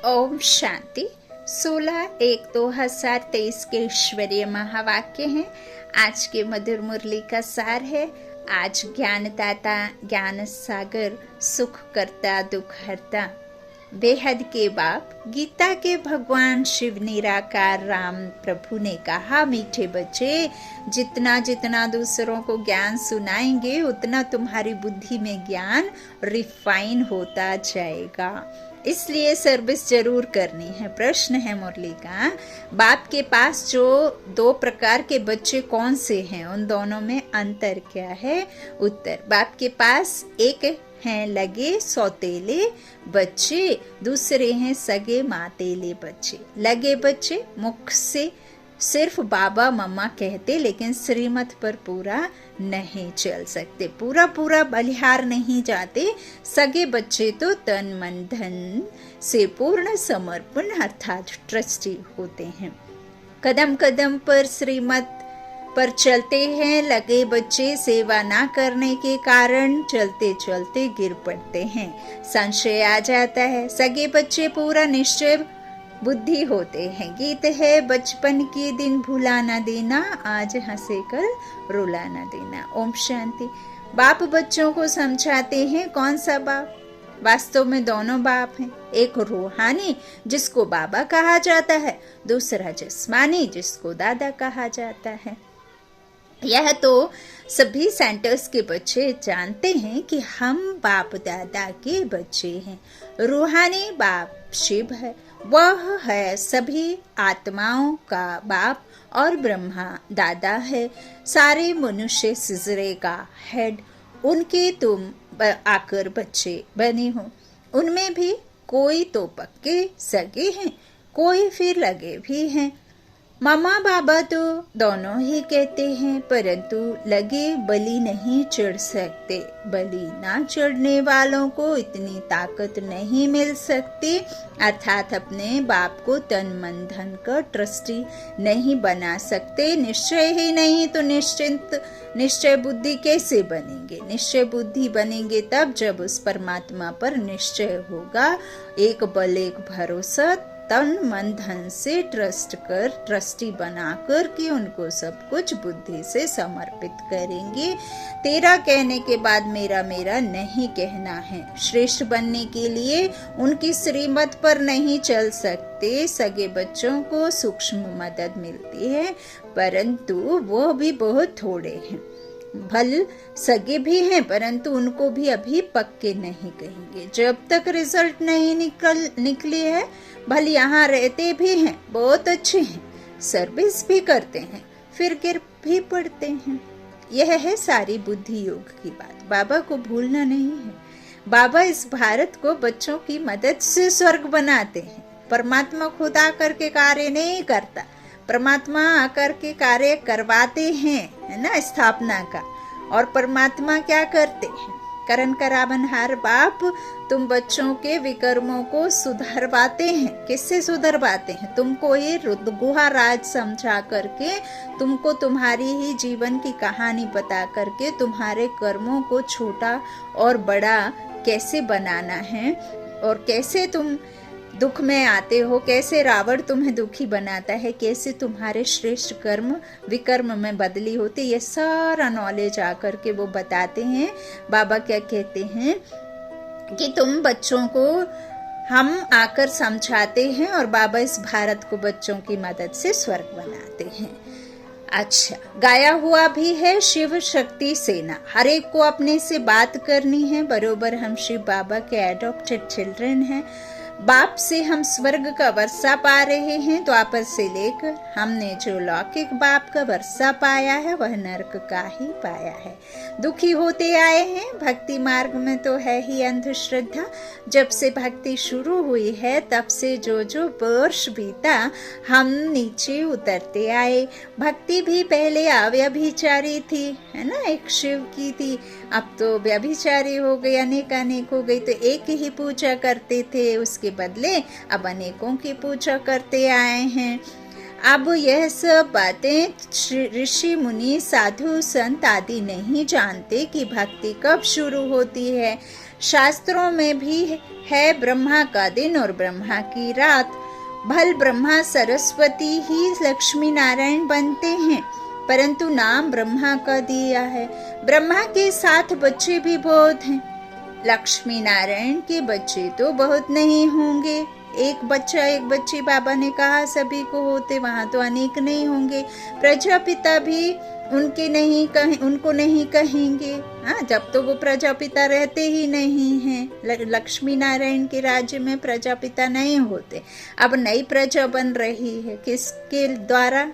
ओम शांति। 16/1/2023 के ईश्वरीय महावाक्य हैं। आज के मधुर मुरली का सार है। आज ज्ञानदाता, ज्ञान सागर, सुख करता, दुख हरता, बेहद के बाप, गीता के भगवान शिव निराकार राम प्रभु ने कहा, मीठे बच्चे, जितना जितना दूसरों को ज्ञान सुनाएंगे उतना तुम्हारी बुद्धि में ज्ञान रिफाइन होता जाएगा। इसलिए सर्विस जरूर करनी है। प्रश्न है मुरली का, बाप के पास जो 2 प्रकार के बच्चे कौन से हैं, उन दोनों में अंतर क्या है? उत्तर, बाप के पास एक हैं लगे सौतेले बच्चे, दूसरे हैं सगे मातेले बच्चे। लगे बच्चे मुख से सिर्फ बाबा मम्मा कहते, लेकिन श्रीमत पर पूरा नहीं चल सकते, पूरा बलिहार नहीं जाते। सगे बच्चे तो तन मन धन से पूर्ण समर्पण अर्थात ट्रस्टी होते हैं। कदम कदम पर श्रीमत पर चलते हैं। लगे बच्चे सेवा ना करने के कारण चलते चलते गिर पड़ते हैं, संशय आ जाता है। सगे बच्चे पूरा निश्चय बुद्धि होते हैं। गीत है, बचपन के दिन भुला ना देना, आज हंसे कल रुला ना देना। ओम शांति। बाप बच्चों को समझाते हैं। कौन सा बाप? वास्तव में दोनों बाप हैं। एक रूहानी जिसको बाबा कहा जाता है, दूसरा जिस्मानी जिसको दादा कहा जाता है। यह तो सभी सेंटर्स के बच्चे जानते हैं कि हम बाप दादा के बच्चे हैं। रूहानी बाप शिव है, वह है सभी आत्माओं का बाप और ब्रह्मा दादा है, सारे मनुष्य सिजरे का हेड। उनके तुम आकर बच्चे बने हो। उनमें भी कोई तो पक्के सगे हैं, कोई फिर लगे भी हैं। मामा बाबा तो दोनों ही कहते हैं, परंतु लगे बलि नहीं चढ़ सकते। बलि ना चढ़ने वालों को इतनी ताकत नहीं मिल सकती, अर्थात अपने बाप को तन मन धन का ट्रस्टी नहीं बना सकते। निश्चय ही नहीं तो निश्चय बुद्धि कैसे बनेंगे? निश्चय बुद्धि बनेंगे तब जब उस परमात्मा पर निश्चय होगा। एक बल, एक भरोसा, तन मन धन से ट्रस्टी बनाकर के उनको सब कुछ बुद्धि से समर्पित करेंगे। तेरा कहने के बाद मेरा मेरा नहीं कहना है। श्रेष्ठ बनने के लिए उनकी श्रीमत पर नहीं चल सकते। सगे बच्चों को सूक्ष्म मदद मिलती है, परंतु वो भी बहुत थोड़े हैं। भल सगे भी हैं, परंतु उनको भी अभी पक्के नहीं कहेंगे। जब तक रिजल्ट नहीं निकली है, भल यहाँ रहते भी हैं, बहुत अच्छे हैं, सर्विस भी करते हैं, फिर गिर भी पड़ते हैं। यह है सारी बुद्धि योग की बात। बाबा को भूलना नहीं है। बाबा इस भारत को बच्चों की मदद से स्वर्ग बनाते हैं। परमात्मा खुद आकर के कार्य नहीं करता, परमात्मा आकर के कार्य करवाते हैं, है ना, स्थापना का। और परमात्मा क्या करते हैं? करण करावनहार बाप तुम बच्चों के विकर्मों को सुधरवाते हैं। किससे सुधरवाते हैं? तुमको ये गुहा राज समझा करके, तुमको तुम्हारी ही जीवन की कहानी बता करके तुम्हारे कर्मों को छोटा और बड़ा कैसे बनाना है और कैसे तुम दुख में आते हो, कैसे रावण तुम्हें दुखी बनाता है, कैसे तुम्हारे श्रेष्ठ कर्म विकर्म में बदली होती, ये सारा नॉलेज आकर के वो बताते हैं। बाबा क्या कहते हैं कि तुम बच्चों को हम आकर समझाते हैं और बाबा इस भारत को बच्चों की मदद से स्वर्ग बनाते हैं। अच्छा, गाया हुआ भी है, शिव शक्ति सेना। हर एक को अपने से बात करनी है, बरोबर हम शिव बाबा के एडॉप्टेड चिल्ड्रन हैं। बाप से हम स्वर्ग का वर्षा पा रहे हैं। द्वापर से लेकर हमने जो लौकिक बाप का वर्षा पाया है, वह नरक का ही पाया है। दुखी होते आए हैं। भक्ति मार्ग में तो है ही अंधश्रद्धा। जब से भक्ति शुरू हुई है, तब से जो जो वर्ष बीता, हम नीचे उतरते आए। भक्ति भी पहले अव्यभिचारी थी, है ना, एक शिव की थी। अब तो व्यभिचारी हो गई, अनेक हो गई। तो एक ही पूजा करते थे, उसके बदले अब अनेकों की पूजा करते आए हैं। अब यह सब बातें ऋषि मुनि साधु संत आदि नहीं जानते कि भक्ति कब शुरू होती है। शास्त्रों में भी है ब्रह्मा का दिन और ब्रह्मा की रात। भल ब्रह्मा सरस्वती ही लक्ष्मी नारायण बनते हैं, परंतु नाम ब्रह्मा का दिया है। ब्रह्मा के 7 बच्चे भी बहुत हैं, लक्ष्मी नारायण के बच्चे तो बहुत नहीं होंगे। एक बच्चा एक बच्ची बाबा ने कहा सभी को होते, वहां तो अनेक नहीं होंगे। प्रजापिता भी उनको नहीं कहेंगे। हाँ, जब तो वो प्रजापिता रहते ही नहीं हैं। लक्ष्मी नारायण के राज्य में प्रजापिता नहीं होते। अब नई प्रजा बन रही है, किसके द्वारा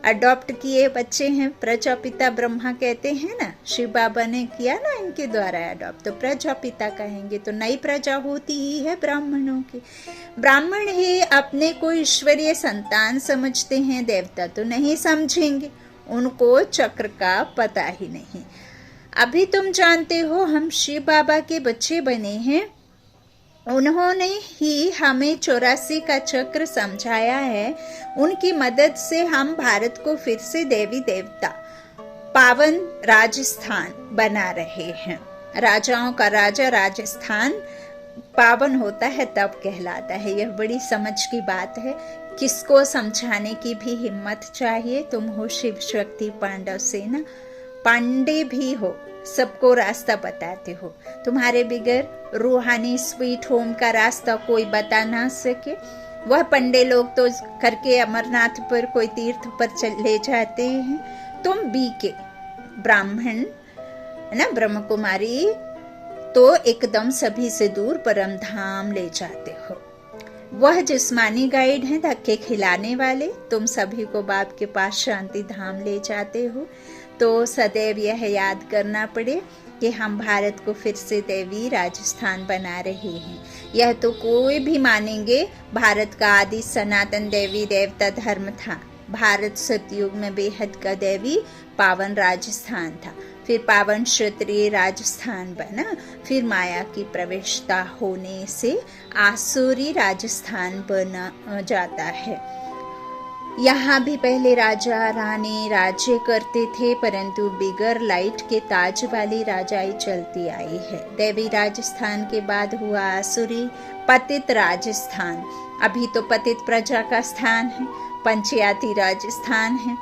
अडॉप्ट किए बच्चे हैं? प्रजापिता ब्रह्मा कहते हैं ना, शिव बाबा ने किया ना इनके द्वारा अडॉप्ट, तो प्रजापिता कहेंगे। तो नई प्रजा होती ही है ब्राह्मणों की। ब्राह्मण ही अपने को ईश्वरीय संतान समझते हैं, देवता तो नहीं समझेंगे, उनको चक्र का पता ही नहीं। अभी तुम जानते हो हम शिव बाबा के बच्चे बने हैं, उन्होंने ही हमें 84 का चक्र समझाया है। उनकी मदद से हम भारत को फिर से देवी देवता पावन राजस्थान बना रहे हैं। राजाओं का राजा राजस्थान पावन होता है तब कहलाता है। यह बड़ी समझ की बात है, किसको समझाने की भी हिम्मत चाहिए। तुम हो शिव शक्ति पांडव सेना, पांडे भी हो, सबको रास्ता बताते हो। तुम्हारे बगैर रूहानी स्वीट होम का रास्ता कोई बता ना सके। वह पंडे लोग तो करके अमरनाथ पर कोई तीर्थ पर ले जाते हैं। तुम बीके ब्राह्मण है ना, ब्रह्म कुमारी, तो एकदम सभी से दूर परम धाम ले जाते हो। वह जिस्मानी गाइड हैं, धक्के खिलाने वाले। तुम सभी को बाप के पास शांति धाम ले जाते हो। तो सदैव यह याद करना पड़े कि हम भारत को फिर से देवी राजस्थान बना रहे हैं। यह तो कोई भी मानेंगे, भारत का आदि सनातन देवी देवता धर्म था। भारत सतयुग में बेहद का देवी पावन राजस्थान था, फिर पावन क्षत्रिय राजस्थान बना, फिर माया की प्रवेशता होने से आसुरी राजस्थान बना जाता है। यहाँ भी पहले राजा रानी राज्य करते थे, परंतु बिगर लाइट के ताज वाली राजाई चलती आई है। देवी राजस्थान के बाद हुआ आसुरी पतित राजस्थान। अभी तो पतित प्रजा का स्थान है, पंचायती राजस्थान है।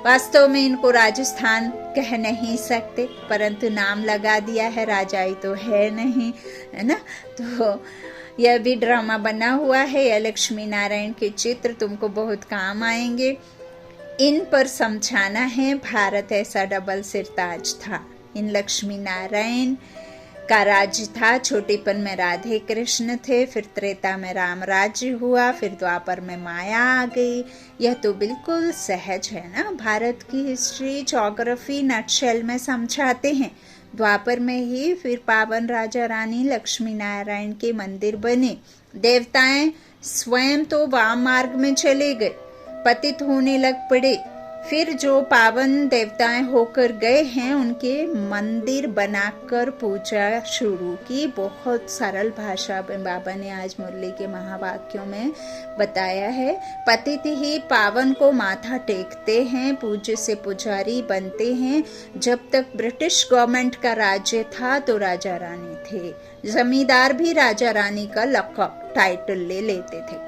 वास्तव में इनको राजस्थान कह नहीं सकते, परंतु नाम लगा दिया है, राजाई तो है नहीं, है ना। तो यह भी ड्रामा बना हुआ है। यह लक्ष्मी नारायण के चित्र तुमको बहुत काम आएंगे। इन पर समझाना है, भारत ऐसा डबल सिर ताज था। इन लक्ष्मी नारायण का राज्य था। छोटेपन में राधे कृष्ण थे, फिर त्रेता में राम राज्य हुआ, फिर द्वापर में माया आ गई। यह तो बिल्कुल सहज है ना। भारत की हिस्ट्री ज्योग्राफी नटशेल में समझाते हैं। द्वापर में ही फिर पावन राजा रानी लक्ष्मी नारायण के मंदिर बने। देवताएं स्वयं तो वाम मार्ग में चले गए, पतित होने लग पड़े। फिर जो पावन देवताएं होकर गए हैं, उनके मंदिर बनाकर पूजा शुरू की। बहुत सरल भाषा में बाबा ने आज मुरली के महावाक्यों में बताया है। पतित ही पावन को माथा टेकते हैं, पूज्य से पुजारी बनते हैं। जब तक ब्रिटिश गवर्नमेंट का राज्य था तो राजा रानी थे, जमींदार भी राजा रानी का लक़ब टाइटल ले लेते थे,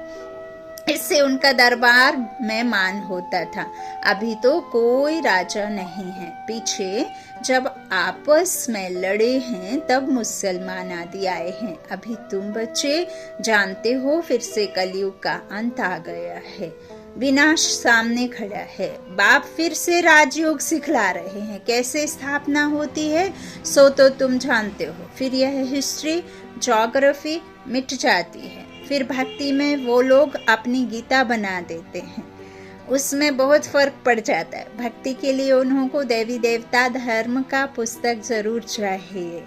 इससे उनका दरबार में मान होता था। अभी तो कोई राजा नहीं है। पीछे जब आपस में लड़े हैं तब मुसलमान आदि आए हैं। अभी तुम बच्चे जानते हो, फिर से कलयुग का अंत आ गया है, विनाश सामने खड़ा है। बाप फिर से राजयोग सिखला रहे हैं, कैसे स्थापना होती है सो तो तुम जानते हो। फिर यह हिस्ट्री ज्योग्राफी मिट जाती है। फिर भक्ति में वो लोग अपनी गीता बना देते हैं, उसमें बहुत फर्क पड़ जाता है। भक्ति के लिए उन्हों को देवी देवता धर्म का पुस्तक जरूर चाहिए।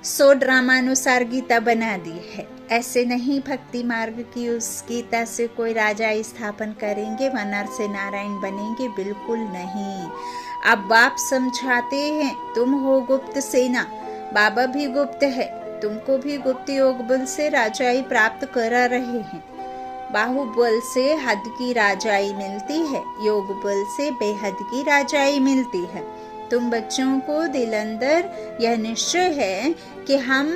100 ड्रामानुसार गीता बना दी है। ऐसे नहीं भक्ति मार्ग की उस गीता से कोई राजा स्थापन करेंगे, व नर से नारायण बनेंगे, बिल्कुल नहीं। अब बाप समझाते हैं, तुम हो गुप्त सेना, बाबा भी गुप्त है, तुमको भी गुप्त योग बल से राजाई प्राप्त करा रहे हैं। बाहुबल से हद की राजाई मिलती है, योग बल से बेहद की राजाई मिलती है। तुम बच्चों को दिल अंदर यह निश्चय है कि हम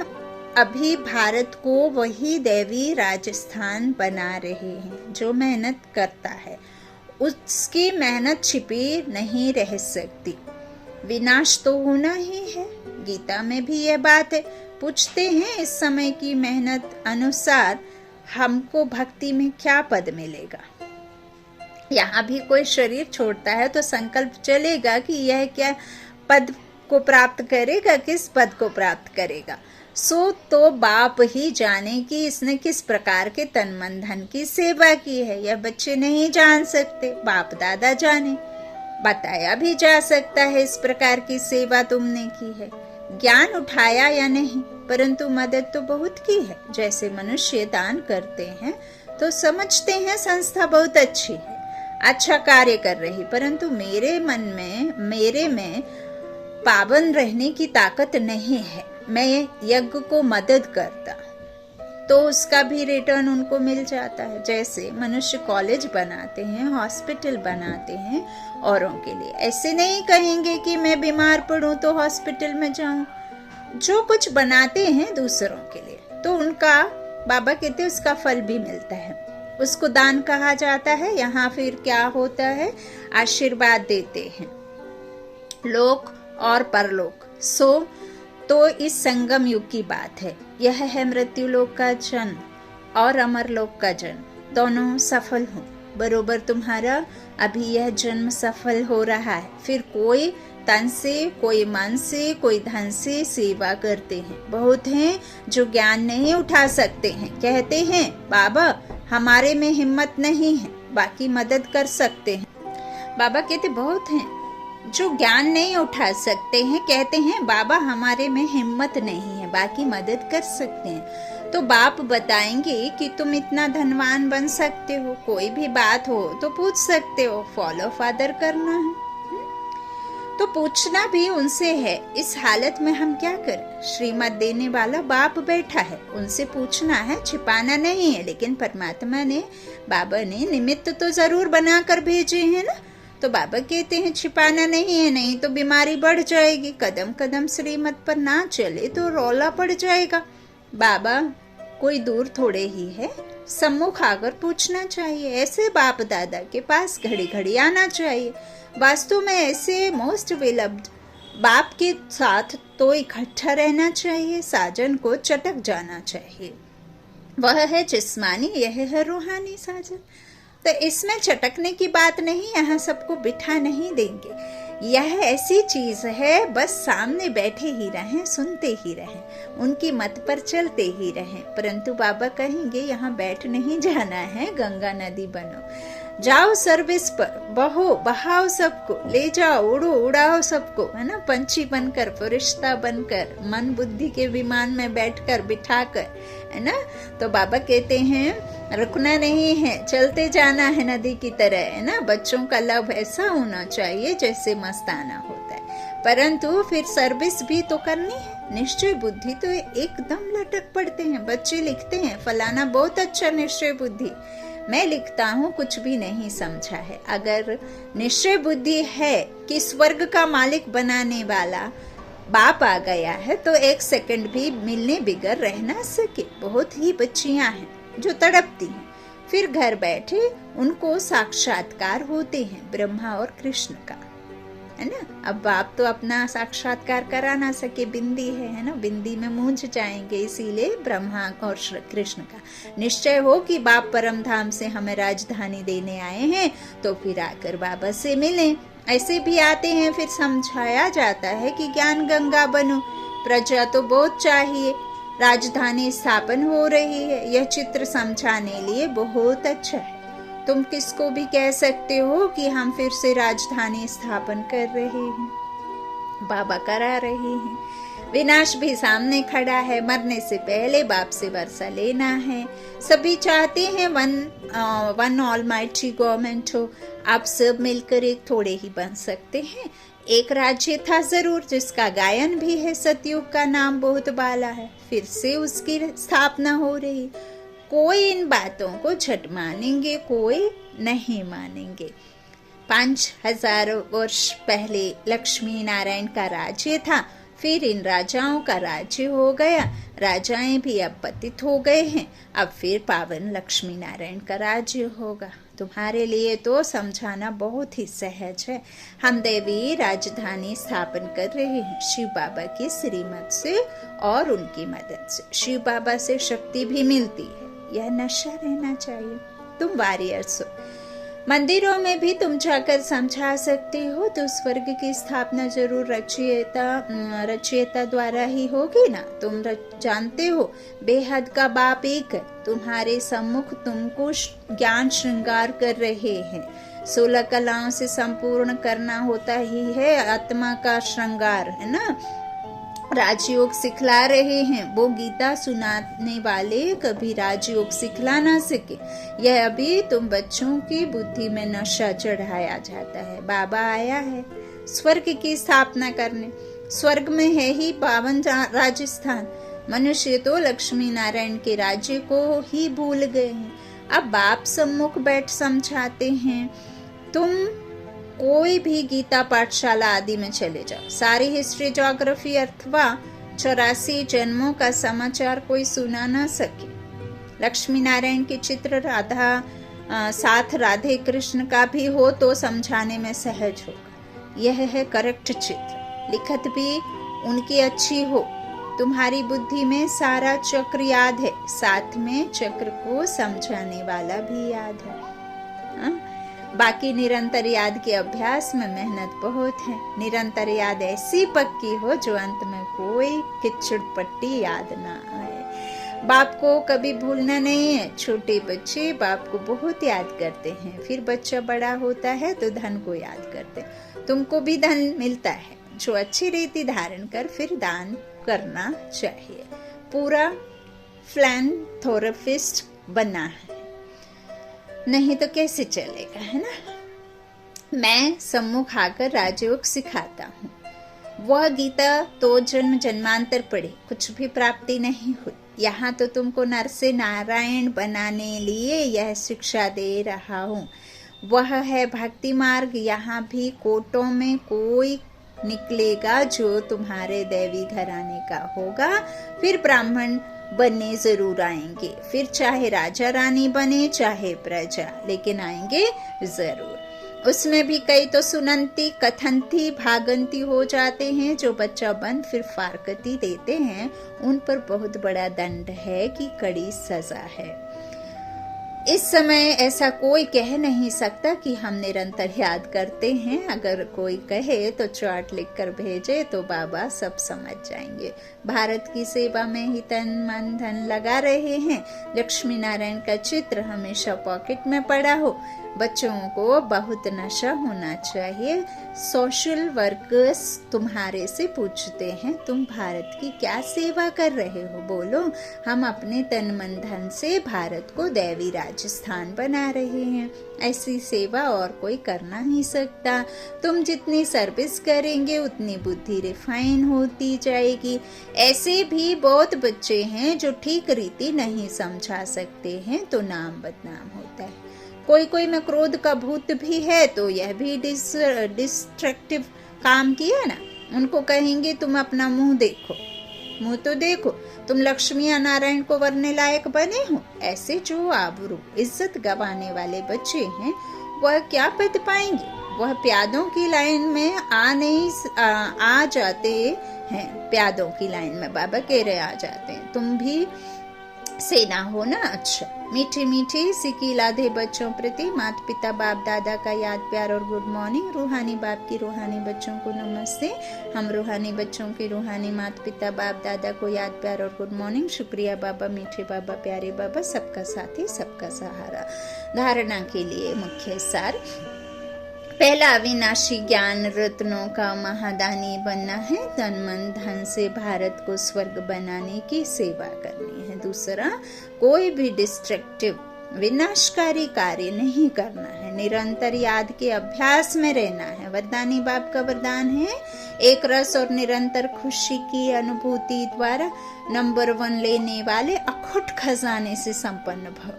अभी भारत को वही दैवी राजस्थान बना रहे हैं। जो मेहनत करता है उसकी मेहनत छिपी नहीं रह सकती, विनाश तो होना ही है। गीता में भी यह बात है। पूछते हैं इस समय की मेहनत अनुसार हमको भक्ति में क्या पद मिलेगा। यहाँ भी कोई शरीर छोड़ता है तो संकल्प चलेगा कि यह क्या पद को प्राप्त करेगा, किस पद को प्राप्त करेगा। सो तो बाप ही जाने कि इसने किस प्रकार के तन मन धन की सेवा की है। यह बच्चे नहीं जान सकते, बाप दादा जाने। बताया भी जा सकता है इस प्रकार की सेवा तुमने की है। ज्ञान उठाया या नहीं, परंतु मदद तो बहुत की है। जैसे मनुष्य दान करते हैं तो समझते हैं संस्था बहुत अच्छी है, अच्छा कार्य कर रही, परंतु मेरे में पावन रहने की ताकत नहीं है। मैं यज्ञ को मदद करता तो उसका भी रिटर्न उनको मिल जाता है। जैसे मनुष्य कॉलेज बनाते हैं, हॉस्पिटल बनाते हैं औरों के लिए, ऐसे नहीं कहेंगे कि मैं बीमार पड़ूं तो हॉस्पिटल में जाऊं। जो कुछ बनाते हैं दूसरों के लिए तो उनका, बाबा कहते हैं, उसका फल भी मिलता है। उसको दान कहा जाता है। यहाँ फिर क्या होता है, आशीर्वाद देते हैं लोक और परलोक। सो तो इस संगम युग की बात है। यह है मृत्यु लोक का जन्म और अमर लोक का जन्म, दोनों सफल हो। बरोबर तुम्हारा अभी यह जन्म सफल हो रहा है। फिर कोई तन से, कोई मन से, कोई धन से सेवा करते हैं। बहुत हैं जो ज्ञान नहीं उठा सकते हैं, कहते हैं बाबा हमारे में हिम्मत नहीं है, बाकी मदद कर सकते हैं। बाबा कहते बहुत हैं जो ज्ञान नहीं उठा सकते हैं, कहते हैं बाबा हमारे में हिम्मत नहीं है, बाकी मदद कर सकते हैं। तो बाप बताएंगे कि तुम इतना धनवान बन सकते हो, कोई भी बात हो तो पूछ सकते हो, फॉलो फादर करना है तो पूछना भी उनसे है। इस हालत में हम क्या करें? श्रीमत देने वाला बाप बैठा है, उनसे पूछना है, छिपाना नहीं है। लेकिन परमात्मा ने, बाबा ने निमित्त तो जरूर बनाकर भेजे हैं ना। तो बाबा कहते हैं छिपाना नहीं है, नहीं तो बीमारी बढ़ जाएगी। कदम कदम श्रीमत पर ना चले तो रौला पड़ जाएगा। बाबा कोई दूर थोड़े ही है, सम्मुख आकर पूछना चाहिए। ऐसे बाप दादा के पास घड़ी घड़ी आना चाहिए। वास्तव में ऐसे मोस्ट विलब्ड बाप के साथ तो इकट्ठा रहना चाहिए, साजन को चटक जाना चाहिए। वह है जिस्मानी, यह है रूहानी साजन। तो इसमें चटकने की बात नहीं, यहाँ सबको बिठा नहीं देंगे। यह ऐसी चीज है, बस सामने बैठे ही रहें, सुनते ही रहें, उनकी मत पर चलते ही रहें। परंतु बाबा कहेंगे यहाँ बैठ नहीं जाना है, गंगा नदी बनो, जाओ सर्विस पर, बहो बहाओ सबको, ले जाओ, उड़ो उड़ाओ सबको, है ना, पंछी बनकर, फरिश्ता बनकर, मन बुद्धि के विमान में बैठकर, बिठाकर, है ना। तो बाबा कहते हैं रुकना नहीं है, चलते जाना है नदी की तरह, है ना। बच्चों का लव ऐसा होना चाहिए जैसे मस्ताना होता है, परंतु फिर सर्विस भी तो करनी है। निश्चय बुद्धि तो एकदम लटक पड़ते हैं। बच्चे लिखते हैं फलाना बहुत अच्छा निश्चय बुद्धि, मैं लिखता हूँ कुछ भी नहीं समझा है। अगर निश्चय बुद्धि है कि स्वर्ग का मालिक बनाने वाला बाप आ गया है तो एक सेकंड भी मिलने बिगर रह ना सके। बहुत ही बच्चियां हैं जो तड़पती हैं, फिर घर बैठे उनको साक्षात्कार होते हैं ब्रह्मा और कृष्ण का, है ना। अब बाप तो अपना साक्षात्कार करा ना सके, बिंदी है ना, बिंदी में मूंझ जाएंगे। इसीलिए ब्रह्मा और कृष्ण का निश्चय हो कि बाप परम धाम से हमें राजधानी देने आए हैं, तो फिर आकर बाबा से मिलें। ऐसे भी आते हैं, फिर समझाया जाता है कि ज्ञान गंगा बनो, प्रजा तो बहुत चाहिए, राजधानी स्थापन हो रही है। यह चित्र समझाने लिए बहुत अच्छा है। तुम किसको भी कह सकते हो कि हम फिर से राजधानी स्थापन कर रहे हैं, बाबा करा रहे हैं। विनाश भी सामने खड़ा है, मरने से पहले बाप से वर्षा लेना है। सभी चाहते हैं वन ऑलमाइटी गवर्नमेंट हो। आप सब मिलकर एक थोड़े ही बन सकते हैं। एक राज्य था जरूर जिसका गायन भी है, सतयुग का नाम बहुत बाला है, फिर से उसकी स्थापना हो रही। कोई इन बातों को झट मानेंगे, कोई नहीं मानेंगे। 5000 वर्ष पहले लक्ष्मी नारायण का राज्य था, फिर इन राजाओं का राज्य हो गया, राजाएं भी अब पतित हो गए हैं, अब फिर पावन लक्ष्मी नारायण का राज्य होगा। तुम्हारे लिए तो समझाना बहुत ही सहज है। हम देवी राजधानी स्थापन कर रहे हैं शिव बाबा की श्रीमत से और उनकी मदद से। शिव बाबा से शक्ति भी मिलती है, यह नशा रहना चाहिए। तुम वॉरियर्स हो, मंदिरों में भी तुम जाकर समझा सकते हो, तो स्वर्ग की स्थापना जरूर रचयिता द्वारा ही होगी ना। तुम जानते हो बेहद का बाप एक है, तुम्हारे सम्मुख तुमको ज्ञान श्रृंगार कर रहे हैं। 16 कलाओं से संपूर्ण करना होता ही है आत्मा का श्रृंगार, है ना। राजयोग सिखला रहे हैं। वो गीता सुनाने वाले कभी राजयोग सिखला ना सके। यह अभी तुम बच्चों की बुद्धि में नशा चढ़ाया जाता है। बाबा आया है स्वर्ग की स्थापना करने। स्वर्ग में है ही पावन राजस्थान। मनुष्य तो लक्ष्मी नारायण के राज्य को ही भूल गए हैं। अब बाप सम्मुख बैठ समझाते हैं। तुम कोई भी गीता पाठशाला आदि में चले जाओ, सारी हिस्ट्री ज्योग्राफी अथवा 84 जन्मों का समाचार कोई सुना ना सके। लक्ष्मी नारायण के चित्र साथ राधे कृष्ण का भी हो तो समझाने में सहज होगा। यह है करेक्ट चित्र। लिखत भी उनकी अच्छी हो। तुम्हारी बुद्धि में सारा चक्र याद है, साथ में चक्र को समझाने वाला भी याद है। बाकी निरंतर याद के अभ्यास में मेहनत बहुत है। निरंतर याद ऐसी पक्की हो जो अंत में कोई किचड़ पट्टी याद ना आए। बाप को कभी भूलना नहीं है। छोटे बच्चे बाप को बहुत याद करते हैं, फिर बच्चा बड़ा होता है तो धन को याद करते हैं। तुमको भी धन मिलता है जो अच्छी रीति धारण कर फिर दान करना चाहिए। पूरा फिलैंथ्रोपिस्ट बनना है, नहीं तो कैसे चलेगा, है ना। मैं सम्मुख आकर राजयोग सिखाता हूँ। वह गीता तो जन्म जन्मांतर पढ़े, कुछ भी प्राप्ति नहीं हुई। यहाँ तो तुमको नर से नारायण बनाने लिए यह शिक्षा दे रहा हूँ। वह है भक्ति मार्ग। यहाँ भी कोटों में कोई निकलेगा जो तुम्हारे दैवी घराने का होगा, फिर ब्राह्मण बनने जरूर आएंगे। फिर चाहे राजा रानी बने चाहे प्रजा, लेकिन आएंगे जरूर। उसमें भी कई तो सुनंती कथंती भागंती हो जाते हैं। जो बच्चा बन फिर फारकती देते हैं, उन पर बहुत बड़ा दंड है कि कड़ी सजा है। इस समय ऐसा कोई कह नहीं सकता कि हम निरंतर याद करते हैं। अगर कोई कहे तो चार्ट लिखकर भेजे तो बाबा सब समझ जाएंगे। भारत की सेवा में ही तन मन धन लगा रहे हैं। लक्ष्मी नारायण का चित्र हमेशा पॉकेट में पड़ा हो। बच्चों को बहुत नशा होना चाहिए। सोशल वर्कर्स तुम्हारे से पूछते हैं तुम भारत की क्या सेवा कर रहे हो, बोलो। हम अपने तन मन धन से भारत को दैवी राजस्थान बना रहे हैं। ऐसी सेवा और कोई कर नहीं सकता। तुम जितनी सर्विस करेंगे उतनी बुद्धि रिफाइन होती जाएगी। ऐसे भी बहुत बच्चे हैं जो ठीक रीति नहीं समझा सकते हैं, तो नाम बदनाम होता है। कोई में क्रोध का भूत भी है तो यह भी डिस्ट्रक्टिव काम किया ना। उनको कहेंगे तुम अपना मुंह देखो, मुंह तो देखो, तुम लक्ष्मी नारायण को वरने लायक बने हो। ऐसे जो आबरू इज्जत गवाने वाले बच्चे हैं वह क्या पद पाएंगे। वह प्यादों की लाइन में आ जाते हैं। प्यादों की लाइन में बाबा कह रहे आ जाते हैं। तुम भी सेना हो ना। अच्छा, मीठी मीठी सिकी लाधे बच्चों प्रति माता पिता बाप दादा का याद प्यार और गुड मॉर्निंग। रूहानी बाप की रूहानी बच्चों को नमस्ते। हम रूहानी बच्चों के रूहानी माता पिता बाप दादा को याद प्यार और गुड मॉर्निंग। शुक्रिया बाबा, मीठे बाबा, प्यारे बाबा, सबका साथी सबका सहारा। धारणा के लिए मुख्य सार। पहला, अविनाशी ज्ञान रत्नों का महादानी बनना है। तन मन धन से भारत को स्वर्ग बनाने की सेवा करनी है। दूसरा, कोई भी डिस्ट्रक्टिव विनाशकारी कार्य नहीं करना है। निरंतर याद के अभ्यास में रहना है। वरदानी बाप का वरदान है, एक रस और निरंतर खुशी की अनुभूति द्वारा नंबर 1 लेने वाले अखुट खजाने से संपन्न भव।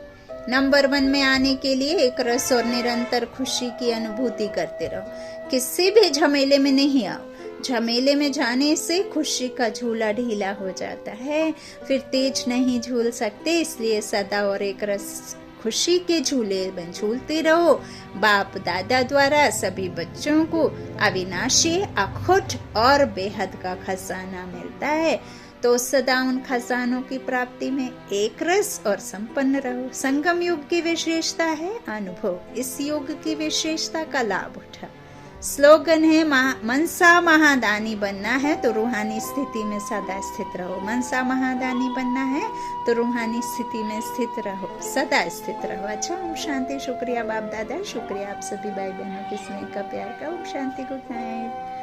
नंबर 1 में आने के लिए एक रस और निरंतर खुशी की अनुभूति करते रहो। किसी भी झमेले में नहीं आओ। झमेले में जाने से खुशी का झूला ढीला हो जाता है, फिर तेज नहीं झूल सकते। इसलिए सदा और एक रस खुशी के झूले में झूलते रहो। बाप दादा द्वारा सभी बच्चों को अविनाशी, अखुट और बेहद का खजाना मिलता है। तो सदा उन खजानों की प्राप्ति में एक रस और संपन्न रहो। संगम युग की विशेषता है अनुभव। इस युग की विशेषता का लाभ उठा। स्लोगन है मनसा महादानी बनना है तो रूहानी स्थिति में सदा स्थित रहो। मनसा महादानी बनना है तो रूहानी स्थिति में स्थित रहो, सदा स्थित रहो। अच्छा, ओम शांति। शुक्रिया बाप दादा, शुक्रिया आप सभी भाई बहनों के स्नेह का, प्यार का। Om Shanti, good night.